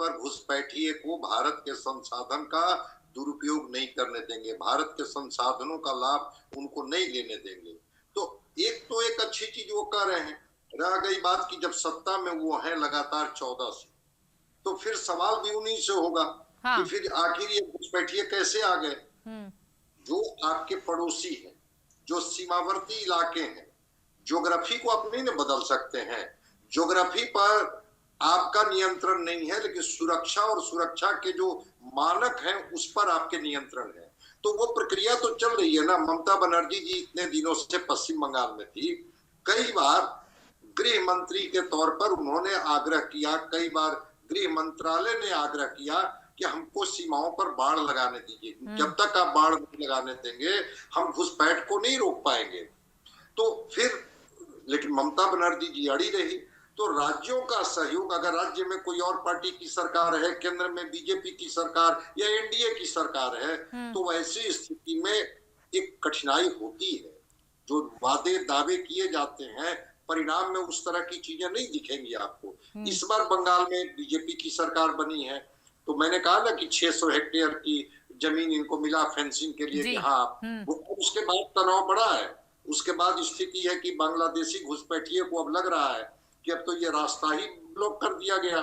पर घुसपैठिए को भारत के संसाधन का दुरुपयोग नहीं करने देंगे, भारत के संसाधनों का लाभ उनको नहीं लेने देंगे। तो एक अच्छी चीज वो कर रहे हैं। रह गई बात कि जब सत्ता में वो है लगातार 14 से, तो फिर सवाल भी उन्हीं से होगा कि फिर आखिर ये घुसपैठिए कैसे आ गए। जो आपके पड़ोसी हैं, जो सीमावर्ती इलाके हैं, ज्योग्राफी को आप नहीं बदल सकते हैं। ज्योग्राफी पर आपका नियंत्रण नहीं है, लेकिन सुरक्षा और सुरक्षा के जो मानक हैं उस पर आपके नियंत्रण है। तो वो प्रक्रिया तो चल रही है ना। ममता बनर्जी जी इतने दिनों से पश्चिम बंगाल में थी, कई बार गृह मंत्री के तौर पर उन्होंने आग्रह किया, कई बार गृह मंत्रालय ने आग्रह किया कि हमको सीमाओं पर बाड़ लगाने दीजिए, जब तक आप बाड़ नहीं लगाने देंगे हम घुसपैठ को नहीं रोक पाएंगे। तो फिर लेकिन ममता बनर्जी जी अड़ी रही। तो राज्यों का सहयोग, अगर राज्य में कोई और पार्टी की सरकार है, केंद्र में बीजेपी की सरकार या एनडीए की सरकार है, तो ऐसी स्थिति में एक कठिनाई होती है। जो वादे दावे किए जाते हैं, परिणाम में उस तरह की चीजें नहीं दिखेंगी आपको। इस बार बंगाल में बीजेपी की सरकार बनी है, तो मैंने कहा ना कि 600 हेक्टेयर की जमीन इनको मिला फेंसिंग के लिए कि हाँ, उसके बाद तनाव बढ़ा है। उसके बाद स्थिति है कि बांग्लादेशी घुसपैठिए को अब लग रहा है कि अब तो ये रास्ता ही ब्लॉक कर दिया गया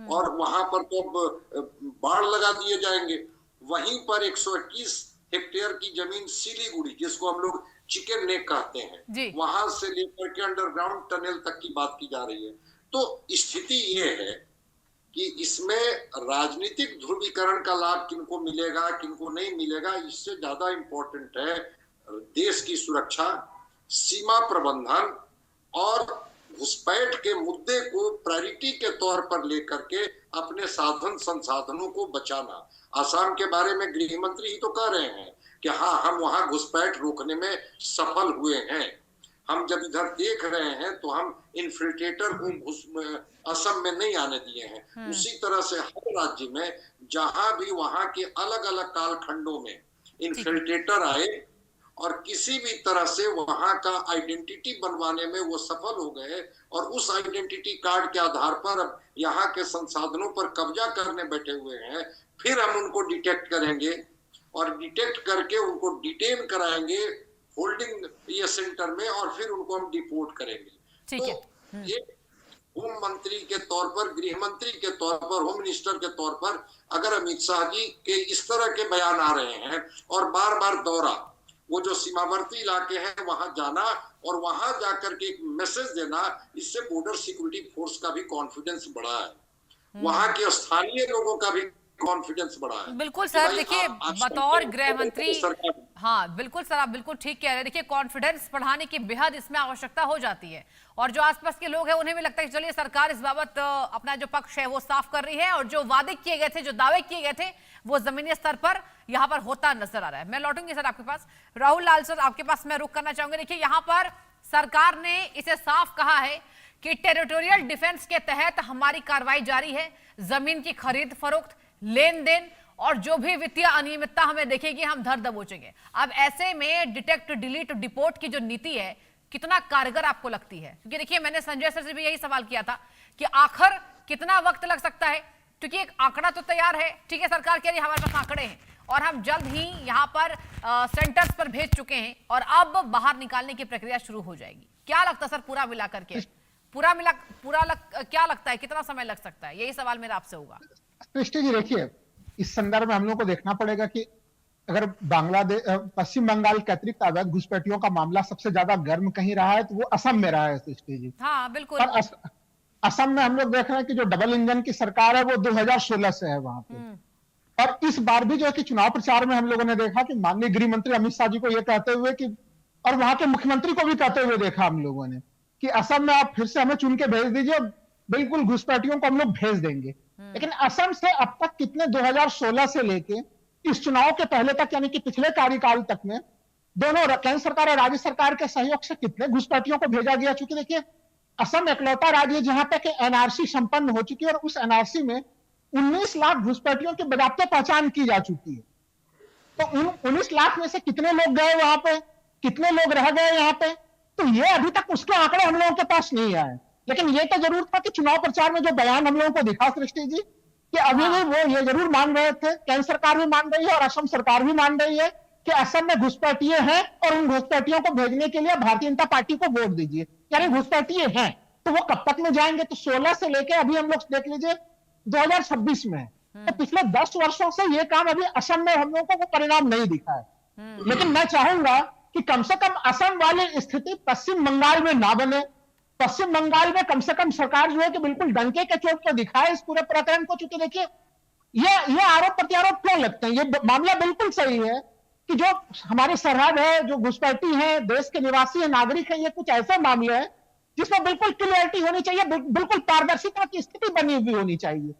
और वहां पर तो अब बाढ़ लगा दिए जाएंगे। वहीं पर 121 हेक्टेयर की जमीन सिलीगुड़ी, जिसको हम लोग चिकन नेक कहते हैं, वहां से लेकर के अंडरग्राउंड टनल तक की बात की जा रही है। तो स्थिति ये है कि इसमें राजनीतिक ध्रुवीकरण का लाभ किनको मिलेगा किनको नहीं मिलेगा, इससे ज्यादा इंपॉर्टेंट है देश की सुरक्षा, सीमा प्रबंधन और घुसपैठ के मुद्दे को प्रायोरिटी के तौर पर लेकर के अपने साधन संसाधनों को बचाना। आसाम के बारे में गृह मंत्री ही तो कह रहे हैं कि हाँ, हम वहां घुसपैठ रोकने में सफल हुए हैं। हम जब इधर देख रहे हैं तो हम इन्फिल्ट्रेटर को असम में नहीं आने दिए हैं। उसी तरह से हर राज्य में जहां भी वहां के अलग अलग कालखंडों में इन्फिल्ट्रेटर आए और किसी भी तरह से वहां का आइडेंटिटी बनवाने में वो सफल हो गए और उस आइडेंटिटी कार्ड के आधार पर अब यहाँ के संसाधनों पर कब्जा करने बैठे हुए हैं, फिर हम उनको डिटेक्ट करेंगे और डिटेक्ट करके उनको डिटेन कराएंगे होल्डिंग ये सेंटर में और फिर उनको हम डिपोर्ट करेंगे। तो ये होम मंत्री के तौर पर, गृह मंत्री के तौर पर, होम मिनिस्टर के तौर पर अगर अमित शाह जी के इस तरह के बयान आ रहे हैं और बार बार दौरा, वो जो सीमावर्ती इलाके हैं वहां जाना और वहां जाकर के एक मैसेज देना, इससे बॉर्डर सिक्योरिटी फोर्स का भी कॉन्फिडेंस बढ़ा है, वहां के स्थानीय लोगों का भी कॉन्फिडेंस बढ़ा है। बिल्कुल सर, देखिए बतौर गृह मंत्री, हाँ बिल्कुल सर, आप बिल्कुल ठीक कह रहे हैं। देखिए कॉन्फिडेंस बढ़ाने की बेहद इसमें आवश्यकता हो जाती है और जो आसपास के लोग हैं उन्हें भी लगता है कि चलिए सरकार इस बाबत अपना जो पक्ष है वो साफ कर रही है और जो वादे किए गए थे, जो दावे किए गए थे, वो जमीनी स्तर पर यहाँ पर होता नजर आ रहा है। मैं लौटूंगी सर आपके पास। राहुल लाल सर, आपके पास मैं रुक करना चाहूंगी। देखिए यहाँ पर सरकार ने इसे साफ कहा है कि टेरिटोरियल डिफेंस के तहत हमारी कार्रवाई जारी है। जमीन की खरीद फरोख्त, लेन देन और जो भी वित्तीय अनियमितता हमें देखेगी हम धर दबोचेंगे। अब ऐसे में डिटेक्ट, डिलीट, डिपोर्ट की जो नीति है कितना कारगर आपको लगती है? क्योंकि देखिए मैंने संजय सर से भी यही सवाल किया था कि आखिर कितना वक्त लग सकता है, क्योंकि एक आंकड़ा तो तैयार है, ठीक है, सरकार कह रही है हमारे पास आंकड़े हैं और हम जल्द ही यहाँ पर सेंटर्स पर भेज चुके हैं और अब बाहर निकालने की प्रक्रिया शुरू हो जाएगी। क्या लगता है सर पूरा मिला करके, क्या लगता है कितना समय लग सकता है? यही सवाल मेरा आपसे होगा। सृष्टि जी देखिए, इस संदर्भ में हम लोग को देखना पड़ेगा कि अगर बांग्लादेश, पश्चिम बंगाल के अतिरिक्त अवैध घुसपैठियों का मामला सबसे ज्यादा गर्म कहीं रहा है तो वो असम में रहा है सृष्टि जी। हाँ बिल्कुल। और असम में हम लोग देख रहे हैं कि जो डबल इंजन की सरकार है वो 2016 से है वहां पे। और इस बार भी जो है कि चुनाव प्रचार में हम लोगों ने देखा कि माननीय गृह मंत्री अमित शाह जी को ये कहते हुए कि, और वहां के मुख्यमंत्री को भी कहते हुए देखा हम लोगों ने कि असम में आप फिर से हमें चुन के भेज दीजिए, बिल्कुल घुसपैठियों को हम लोग भेज देंगे। लेकिन असम से अब तक कितने 2016 से लेके इस चुनाव के पहले तक, यानी कि पिछले कार्यकाल तक में दोनों केंद्र सरकार और राज्य सरकार के सहयोग से कितने घुसपैठियों को भेजा गया? चूंकि देखिए असम एकलौता राज्य जहां तक एनआरसी संपन्न हो चुकी है और उस एनआरसी में 19 लाख घुसपैठियों की बाकायदा पहचान की जा चुकी है। तो उन 19 लाख में से कितने लोग गए वहां पे, कितने लोग रह गए यहाँ पे, तो ये अभी तक उसके आंकड़े हम लोगों के पास नहीं आए। लेकिन ये तो जरूर था कि चुनाव प्रचार में जो बयान हम लोगों को दिखा सृष्टि जी कि अभी भी वो ये जरूर मान रहे थे, केंद्र सरकार भी मान रही है और असम सरकार भी मान रही है कि असम में घुसपैठिए हैं और उन घुसपैठियों को भेजने के लिए भारतीय जनता पार्टी को वोट दीजिए। यानी घुसपैठिए हैं तो वो कब तक में जाएंगे? तो 16 से लेके अभी हम लोग देख लीजिए 2026 में, तो पिछले 10 वर्षों से ये काम अभी असम में हम लोगों को वो परिणाम नहीं दिखा है। लेकिन मैं चाहूंगा कि कम से कम असम वाली स्थिति पश्चिम बंगाल में ना बने। पश्चिम बंगाल में कम से कम सरकार जो है कि बिल्कुल डंके के चोट पर दिखाए इस पूरे प्रकरण को। चूंकि देखिए ये आरोप प्रत्यारोप क्यों लगते हैं? ये मामला बिल्कुल सही है कि जो हमारी सरहद है, जो घुसपैठी है, देश के निवासी है, नागरिक है, ये कुछ ऐसे मामले हैं जिसमें बिल्कुल क्लियरिटी होनी चाहिए, बिल्कुल पारदर्शिता की स्थिति बनी हुई होनी चाहिए।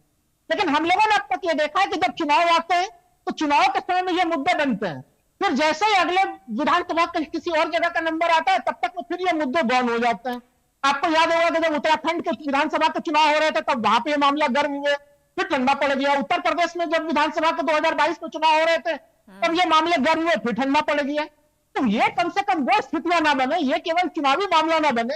लेकिन हम लोगों ने अब तक ये देखा है कि जब चुनाव आते हैं तो चुनाव के समय में ये मुद्दे बनते हैं, फिर जैसे ही अगले विधानसभा के किसी और जगह का नंबर आता है तब तक में फिर ये मुद्दे गौन हो जाते हैं। आपको याद होगा कि जब उत्तराखंड के विधानसभा के चुनाव हो रहे थे तब वहां पे ये मामला गर्म हुए, फिर ठंडा पड़ गया। उत्तर प्रदेश में जब विधानसभा के 2022 में चुनाव हो रहे थे तब ये मामले गर्म हुए, फिर ठंडा पड़ गया। तो ये कम से कम वो स्थितियां ना बने, ये केवल चुनावी मामला ना बने,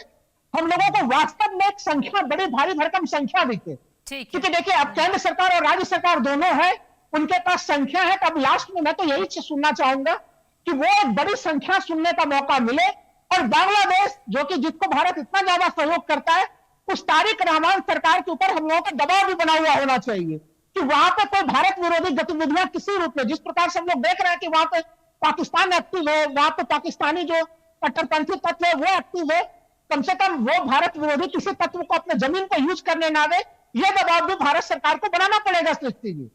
हम लोगों को वास्तव में एक संख्या, बड़ी भारी भरकम संख्या दिखे। क्योंकि देखिए अब केंद्र सरकार और राज्य सरकार दोनों है, उनके पास संख्या है। तब लास्ट में मैं तो यही चीज सुनना चाहूंगा कि वो एक बड़ी संख्या सुनने का मौका मिले और बांग्लादेश जो कि जिसको भारत इतना ज्यादा सहयोग करता है, उस तारिक रहमान सरकार के ऊपर हम लोगों का दबाव भी बना हुआ होना चाहिए कि वहां पे कोई भारत विरोधी गतिविधियां किसी रूप में, जिस प्रकार से हम लोग देख रहे हैं कि वहां पे पाकिस्तान एक्टिव है, वहां पे पाकिस्तानी जो कट्टरपंथी तत्व है वो एक्टिव है, कम से कम वो भारत विरोधी किसी तत्व को अपने जमीन को यूज करने ना दे। ये दबाव भी भारत सरकार को बनाना पड़ेगा सृष्टि जी।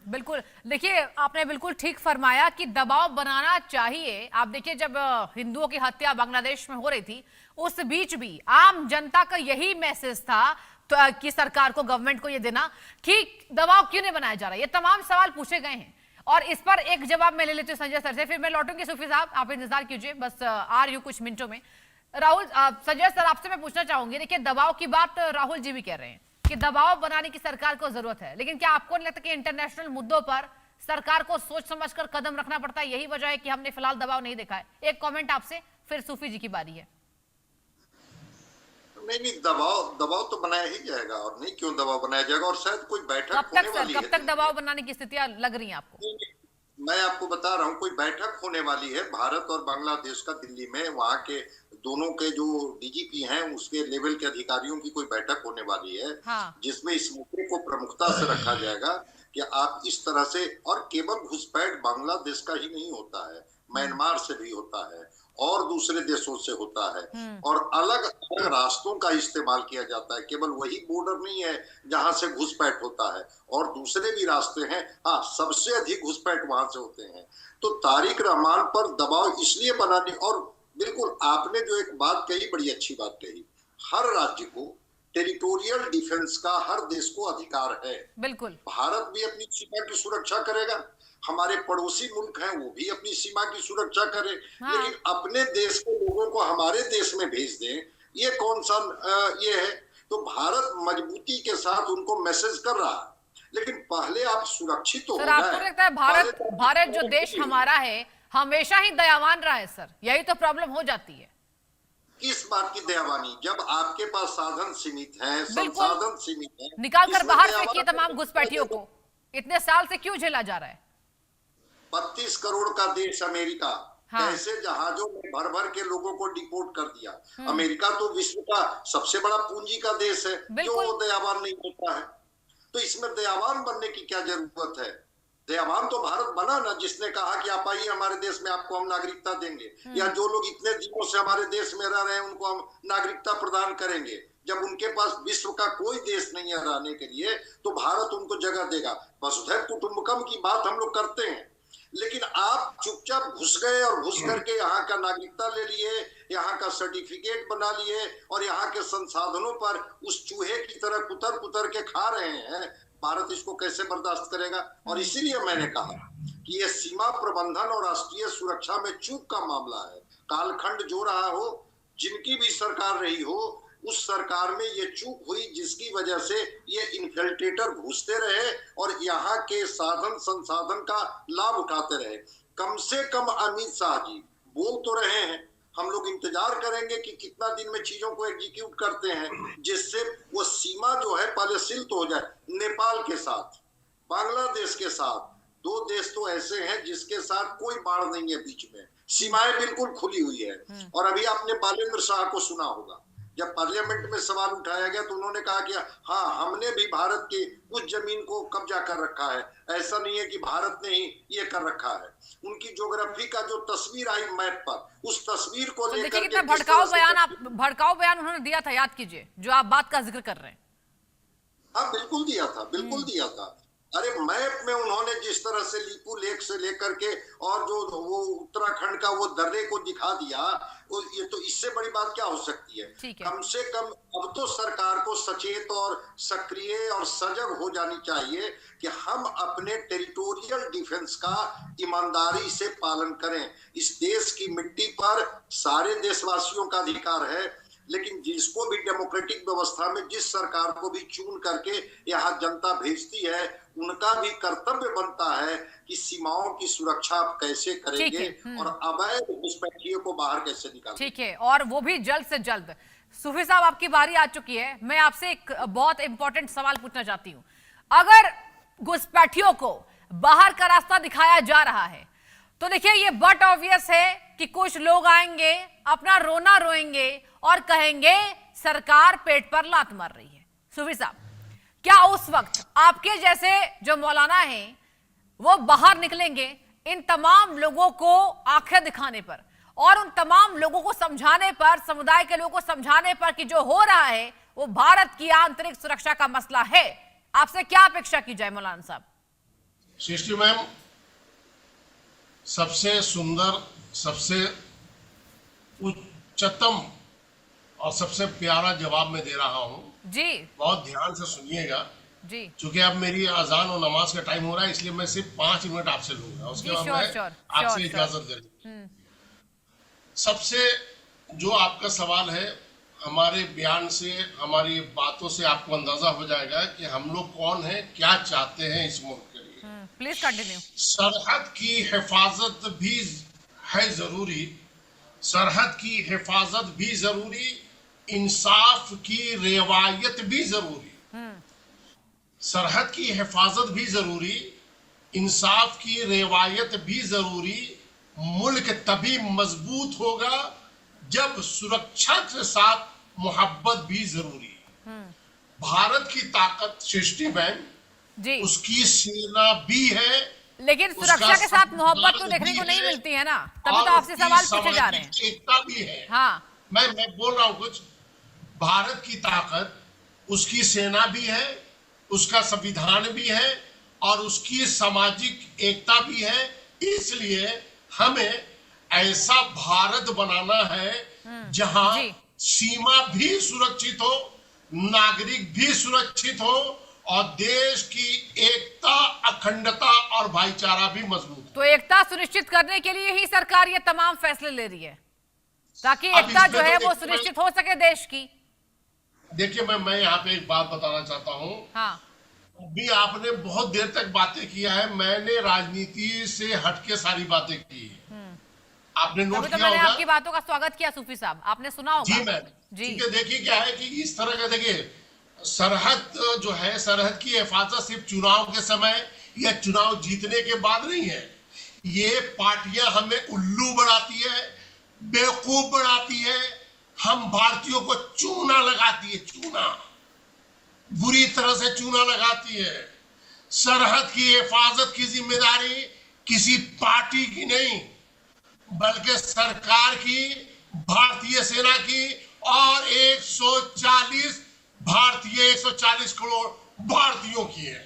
बिल्कुल, देखिए आपने बिल्कुल ठीक फरमाया कि दबाव बनाना चाहिए। आप देखिए जब हिंदुओं की हत्या बांग्लादेश में हो रही थी उस बीच भी आम जनता का यही मैसेज था तो कि सरकार को, गवर्नमेंट को ये देना कि दबाव क्यों नहीं बनाया जा रहा है। ये तमाम सवाल पूछे गए हैं और इस पर एक जवाब मैं ले लेती हूँ संजय सर से, फिर मैं लौटूंगी। सूफी साहब आप इंतजार कीजिए, बस आ रही हूँ कुछ मिनटों में। राहुल, संजय सर आपसे मैं पूछना चाहूंगी, देखिए दबाव की बात राहुल जी भी कह रहे हैं कि दबाव बनाने की सरकार को जरूरत है, लेकिन क्या आपको नहीं लगता कि इंटरनेशनल मुद्दों पर सरकार को सोच समझकर कदम रखना पड़ता है? यही वजह है कि हमने फिलहाल दबाव नहीं देखा है। एक कमेंट आपसे, फिर सूफी जी की बारी है। नहीं, दबाव तो बनाया ही जाएगा, और नहीं क्यों दबाव बनाया जाएगा। और शायद कोई बैठक होने वाली है। कब तक दबाव बनाने की स्थितियां लग रही हैं आपको? मैं आपको बता रहा हूँ, कोई बैठक होने वाली है भारत और बांग्लादेश का दिल्ली में। वहाँ के दोनों के जो डीजीपी हैं उसके लेवल के अधिकारियों की कोई बैठक होने वाली है। हाँ। जिसमें इस मुद्दे को प्रमुखता से रखा जाएगा कि आप इस तरह से, और केवल घुसपैठ बांग्लादेश का ही नहीं होता है, म्यांमार से भी होता है और दूसरे देशों से होता है, और अलग अलग रास्तों का इस्तेमाल किया जाता है। केवल वही बॉर्डर नहीं है जहां से घुसपैठ होता है, और दूसरे भी रास्ते हैं। हाँ, सबसे अधिक घुसपैठ वहां से होते हैं। तो तारिक रहमान पर दबाव इसलिए बनाने, और बिल्कुल आपने जो एक बात कही, बड़ी अच्छी बात कही, हर राज्य को टेरिटोरियल डिफेंस का हर देश को अधिकार है। बिल्कुल, भारत भी अपनी सीमा की सुरक्षा करेगा, हमारे पड़ोसी मुल्क हैं वो भी अपनी सीमा की सुरक्षा करें। हाँ। लेकिन अपने देश के लोगों को हमारे देश में भेज दें, ये कौन सा ये है? तो भारत मजबूती के साथ उनको मैसेज कर रहा है, लेकिन पहले आप सुरक्षित तो हो जाए। आपको लगता है भारत जो देश हमारा है हमेशा ही दयावान रहा है सर? यही तो प्रॉब्लम हो जाती है। किस बात की दयावानी? जब आपके पास साधन सीमित है, संसाधन सीमित है, निकाल कर बाहर फेंकिए तमाम घुसपैठियों को। इतने साल से क्यों झेला जा रहा है? 32 करोड़ का देश अमेरिका, हाँ। ऐसे जहाजों में भर भर के लोगों को डिपोर्ट कर दिया। अमेरिका तो विश्व का सबसे बड़ा पूंजी का देश है, जो दयावान नहीं होता है। तो इसमें दयावान बनने की क्या जरूरत है? दयावान तो भारत बना ना, जिसने कहा कि आप आइए हमारे देश में, आपको हम नागरिकता देंगे, या जो लोग इतने दिनों से हमारे देश में रह रहे हैं उनको हम नागरिकता प्रदान करेंगे। जब उनके पास विश्व का कोई देश नहीं है रहने के लिए, तो भारत उनको जगह देगा। वसुधैव कुटुंबकम की बात हम लोग करते हैं, लेकिन आप चुपचाप घुस गए और घुस करके यहाँ का नागरिकता ले लिए, यहाँ का सर्टिफिकेट बना लिए, और यहाँ के संसाधनों पर उस चूहे की तरह कुतर कुतर के खा रहे हैं। भारत इसको कैसे बर्दाश्त करेगा? और इसीलिए मैंने कहा कि ये सीमा प्रबंधन और राष्ट्रीय सुरक्षा में चूक का मामला है। कालखंड जो रहा हो, जिनकी भी सरकार रही हो, उस सरकार में ये चूक हुई, जिसकी वजह से ये इन्फिल्ट्रेटर घुसते रहे और यहाँ के साधन संसाधन का लाभ उठाते रहे। कम से कम अमित शाह जी बोल तो रहे हैं, हम लोग इंतजार करेंगे कि कितना दिन में चीजों को एग्जीक्यूट करते हैं, जिससे वो सीमा जो है पहले सिल्त हो जाए नेपाल के साथ। बांग्लादेश के साथ, 2 देश तो ऐसे हैं जिसके साथ कोई बाढ़ नहीं है, बीच में सीमाएं बिल्कुल खुली हुई है। और अभी आपने बालेंद्र शाह को सुना होगा, जब पार्लियामेंट में सवाल उठाया गया तो उन्होंने कहा कि हाँ, हमने भी भारत की उस जमीन को कब्जा कर रखा है, ऐसा नहीं है कि भारत ने ही ये कर रखा है। उनकी ज्योग्राफी का जो तस्वीर आई मैप पर, उस तस्वीर को तो लेकर कितना भड़काऊ बयान उन्होंने दिया था, याद कीजिए, जो आप बात का जिक्र कर रहे हैं। हाँ, बिल्कुल दिया था, बिल्कुल दिया था। अरे मैप में उन्होंने जिस तरह से लीपू लेक से लेकर के और जो वो उत्तराखंड का वो दर्रे को दिखा दिया, ये तो इससे बड़ी बात क्या हो सकती है। कम से कम अब तो सरकार को सचेत और सक्रिय और सजग हो जानी चाहिए कि हम अपने टेरिटोरियल डिफेंस का ईमानदारी से पालन करें। इस देश की मिट्टी पर सारे देशवासियों का अधिकार है, लेकिन जिसको भी डेमोक्रेटिक व्यवस्था में जिस सरकार को भी चुन करके यहाँ जनता भेजती है, उनका भी कर्तव्य बनता है कि सीमाओं की सुरक्षा आप कैसे करेंगे और अवैध घुसपैठियों को बाहर कैसे निकालेंगे। ठीक है, और वो भी जल्द से जल्द। सूफी साहब, आपकी बारी आ चुकी है। मैं आपसे एक बहुत इंपॉर्टेंट सवाल पूछना चाहती हूँ। अगर घुसपैठियों को बाहर का रास्ता दिखाया जा रहा है तो देखिए, ये बट ऑब्वियस है कि कुछ लोग आएंगे, अपना रोना रोएंगे और कहेंगे सरकार पेट पर लात मार रही है। सूफी साहब, क्या उस वक्त आपके जैसे जो मौलाना हैं वो बाहर निकलेंगे इन तमाम लोगों को आंखें दिखाने पर और उन तमाम लोगों को समझाने पर, समुदाय के लोगों को समझाने पर कि जो हो रहा है वो भारत की आंतरिक सुरक्षा का मसला है? आपसे क्या अपेक्षा की जाए मौलाना साहब? सृष्टि मैम, सबसे सुंदर, सबसे उच्चतम और सबसे प्यारा जवाब मैं दे रहा हूं जी। बहुत ध्यान से सुनिएगा जी। क्योंकि अब मेरी अजान और नमाज का टाइम हो रहा है, इसलिए मैं सिर्फ 5 मिनट आपसे लूंगा, उसके बाद मैं आपसे इजाजत ले लूंगा। सबसे जो आपका सवाल है, हमारे बयान से, हमारी बातों से आपको अंदाजा हो जाएगा कि हम लोग कौन है, क्या चाहते हैं इस मुल्क के लिए। Please continue. सरहद की हिफाजत भी है जरूरी, सरहद की हिफाजत भी जरूरी, इंसाफ की रिवायत भी जरूरी। सरहद की हिफाजत भी जरूरी, इंसाफ की रिवायत भी जरूरी। मुल्क तभी मजबूत होगा जब सुरक्षा के साथ मोहब्बत भी जरूरी। भारत की ताकत सृष्टि मैम जी, उसकी सेना भी है, लेकिन सुरक्षा के साथ मोहब्बत तो देखने को नहीं मिलती है ना, तभी तो आपसे सवाल पूछे जा रहे हैं। एकता भी है। हाँ, मैं बोल रहा हूँ कुछ। भारत की ताकत, उसकी सेना भी है, उसका संविधान भी है और उसकी सामाजिक एकता भी है। इसलिए हमें ऐसा भारत बनाना है जहां सीमा भी सुरक्षित हो, नागरिक भी सुरक्षित हो और देश की एकता, अखंडता और भाईचारा भी मजबूत हो। तो एकता सुनिश्चित करने के लिए ही सरकार ये तमाम फैसले ले रही है, ताकि एकता जो है वो सुनिश्चित हो सके देश की। देखिए मैं यहाँ पे एक बात बताना चाहता हूँ। हाँ, अभी आपने बहुत देर तक बातें किया है, मैंने राजनीति से हटके सारी बातें की है। आपने नोट किया मैंने होगा। आपकी बातों का स्वागत किया सूफी साहब, आपने सुना होगा। जी मैम जी। देखिए क्या है कि इस तरह का, देखिए सरहद जो है, सरहद की हिफाजत सिर्फ चुनाव के समय या चुनाव जीतने के बाद नहीं है। ये पार्टियां हमें उल्लू बनाती है, बेवकूफ बनाती है, हम भारतीयों को चूना लगाती है, चूना, बुरी तरह से चूना लगाती है। सरहद की हिफाजत की जिम्मेदारी किसी पार्टी की नहीं बल्कि सरकार की, भारतीय सेना की और 140 करोड़ भारतीयों की है।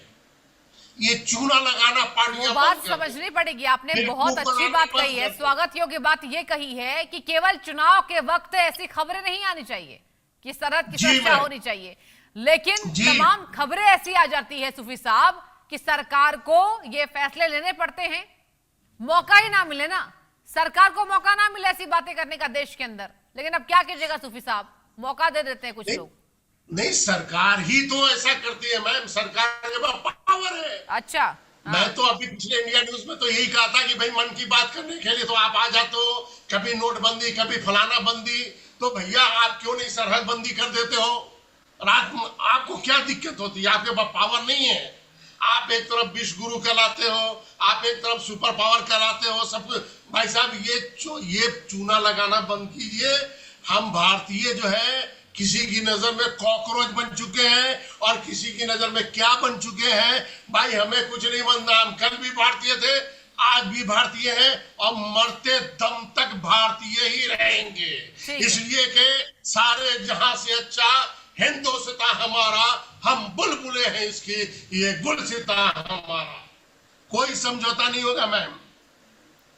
ये चूना लगाना पार्टियां बात समझनी पड़ेगी। आपने बहुत अच्छी बात कही है, स्वागत योग्य बात ये कही है कि केवल चुनाव के वक्त ऐसी खबरें नहीं आनी चाहिए कि सरहद की सुरक्षा होनी चाहिए, लेकिन तमाम खबरें ऐसी आ जाती है सूफी साहब कि सरकार को ये फैसले लेने पड़ते हैं, मौका ही ना मिले ना, सरकार को मौका ना मिले ऐसी बातें करने का देश के अंदर। लेकिन अब क्या कीजिएगा सूफी साहब, मौका दे देते हैं कुछ लोग। नहीं, सरकार ही तो ऐसा करती है मैम, सरकार के पास पावर है। अच्छा, मैं तो अभी पिछले इंडिया न्यूज में तो यही कहा था कि भाई मन की बात करने के लिए तो आप आ जाते हो, कभी नोटबंदी, कभी फलाना बंदी, तो भैया आप क्यों नहीं सरहद बंदी कर देते हो? और आपको क्या दिक्कत होती है? आपके पास पावर नहीं है, आप एक तरफ विश्व गुरु कहलाते हो, आप एक तरफ सुपर पावर कहलाते हो, सब भाई साहब ये चूना लगाना बंद कीजिए। हम भारतीय जो है किसी की नजर में कॉकरोच बन चुके हैं और किसी की नजर में क्या बन चुके हैं। भाई हमें कुछ नहीं बनना, हम कल भी भारतीय थे, आज भी भारतीय हैं और मरते दम तक भारतीय ही रहेंगे। इसलिए कि सारे जहां से अच्छा हिंदुस्तान हमारा, हम बुलबुले हैं इसकी, ये गुलसिता हमारा। कोई समझौता नहीं होगा मैम,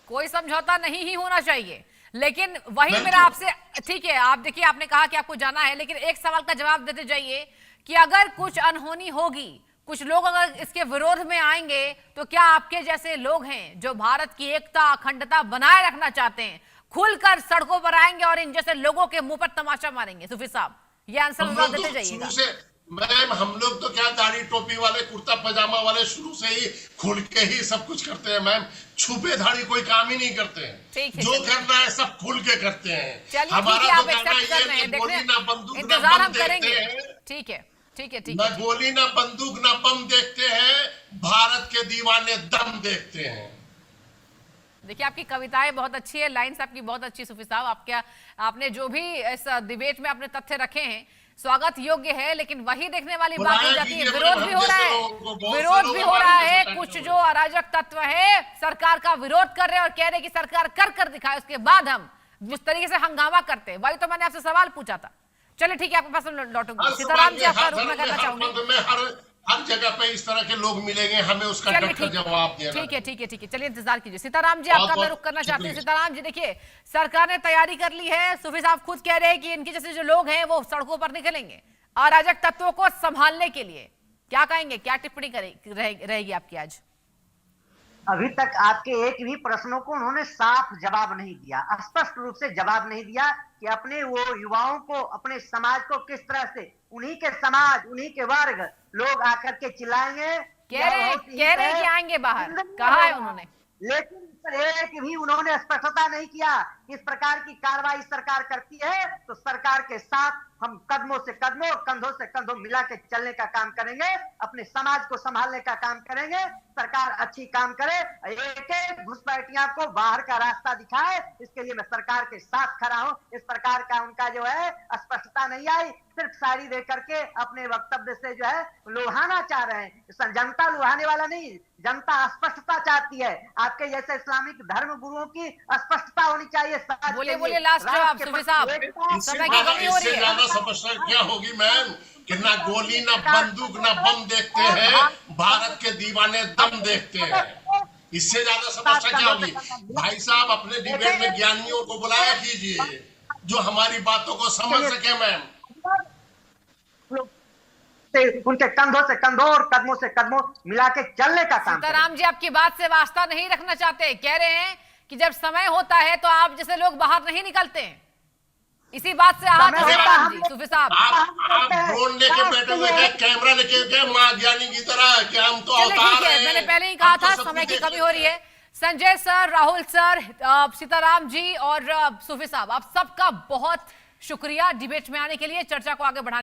कोई समझौता नहीं ही होना चाहिए। लेकिन वही मेरा आपसे, ठीक है आप देखिए, आपने कहा कि आपको जाना है, लेकिन एक सवाल का जवाब देते जाइए कि अगर कुछ अनहोनी होगी, कुछ लोग अगर इसके विरोध में आएंगे, तो क्या आपके जैसे लोग हैं जो भारत की एकता अखंडता बनाए रखना चाहते हैं, खुलकर सड़कों पर आएंगे और इन जैसे लोगों के मुंह पर तमाचा मारेंगे? सूफी साहब, ये आंसर जवाब देते जाइएगा। मैम हम लोग तो क्या दाढ़ी टोपी वाले, कुर्ता पजामा वाले शुरू से ही खुल के ही सब कुछ करते हैं मैम। छुपे धाड़ी कोई काम ही नहीं करते हैं, जो करना है सब खुल के करते हैं। हमारा तो कहना ये कि गोली ना बंदूक ना बम देखते हैं। ठीक है, ठीक है, ठीक ना है। गोली ना बंदूक ना बम देखते हैं, भारत के दीवाने दम देखते हैं। देखिए आपकी कविताएं बहुत अच्छी है, लाइन्स आपकी बहुत अच्छी सूफी साहब। आपने जो भी इस डिबेट में अपने तथ्य रखे हैं स्वागत योग्य है, लेकिन वही देखने वाली बात हो जाती है, विरोध भी हो रहा है, विरोध भी हो रहा है। कुछ जो अराजक तत्व है सरकार का विरोध कर रहे हैं और कह रहे हैं कि सरकार कर दिखाए, उसके बाद हम जिस तरीके से हंगामा करते हैं। वही तो मैंने आपसे सवाल पूछा था। चलिए ठीक है, आपके पास लौटूंगी। सीताराम जी आपका रुख में करना चाहूंगी। हर जगह पे इस तरह के लोग मिलेंगे, हमें उसका डटकर जवाब देना। ठीक है, ठीक है, ठीक है, चलिए इंतजार कीजिए। सीताराम जी आपका मैं रुख करना चाहती हूँ। सीताराम जी देखिए, सरकार ने तैयारी कर ली है, सूफी साहब खुद कह रहे हैं कि इनके जैसे जो लोग हैं वो सड़कों पर निकलेंगे अराजक तत्वों को संभालने के लिए। क्या कहेंगे, क्या टिप्पणी रहेगी आपकी आज? अभी तक आपके एक भी प्रश्नों को उन्होंने साफ जवाब नहीं दिया, स्पष्ट रूप से जवाब नहीं दिया कि अपने वो युवाओं को, अपने समाज को किस तरह से, उन्हीं के समाज, उन्हीं के वर्ग लोग आकर के चिल्लाएंगे। कह रहे कि आएंगे बाहर, कहा है उन्होंने, लेकिन एक भी उन्होंने स्पष्टता नहीं किया। इस प्रकार की कार्रवाई सरकार करती है तो सरकार के साथ हम कदमों से कदमों और कंधों से कंधों मिला के चलने का काम करेंगे, अपने समाज को संभालने का काम करेंगे। सरकार अच्छी काम करे, एक घुसपैठियों को बाहर का रास्ता दिखाए, इसके लिए मैं सरकार के साथ खड़ा हूं। इस प्रकार का उनका जो है स्पष्टता नहीं आई, सिर्फ शायरी दे करके अपने वक्तव्य से जो है लुभाना चाह रहे हैं। जनता लुभाने वाला नहीं, जनता स्पष्टता चाहती है। आपके जैसे इस्लामिक धर्म गुरुओं की स्पष्टता होनी चाहिए। बोलिए लास्ट जवाब सूफी साहब, समय की कमी हो रही है। समस्या क्या होगी मैम कि ना गोली ना बंदूक ना बम देखते हैं, भारत के दीवाने दम देखते हैं। इससे ज्यादा समस्या क्या होगी? भाई साहब अपने डिबेट में ज्ञानियों को बुलाया कीजिए जो हमारी बातों को समझ सके मैम। उनके कंधों से कंधों और कदमों से कदमों मिला के चलने का काम। सीताराम जी आपकी बात से वास्ता नहीं रखना चाहते, कह रहे हैं कि जब समय होता है तो आप जैसे लोग बाहर नहीं निकलते हैं। इसी बात से सूफी साहब आप ड्रोन लेके बैठे हुए थे, कैमरा लेके गए मां ज्ञानी की तरह कि हम तो अवतार हैं। मैंने पहले ही कहा था समय की कमी हो रही है। संजय सर, राहुल सर, सीताराम जी और सूफी साहब, आप सबका बहुत शुक्रिया डिबेट में आने के लिए, चर्चा को आगे बढ़ाने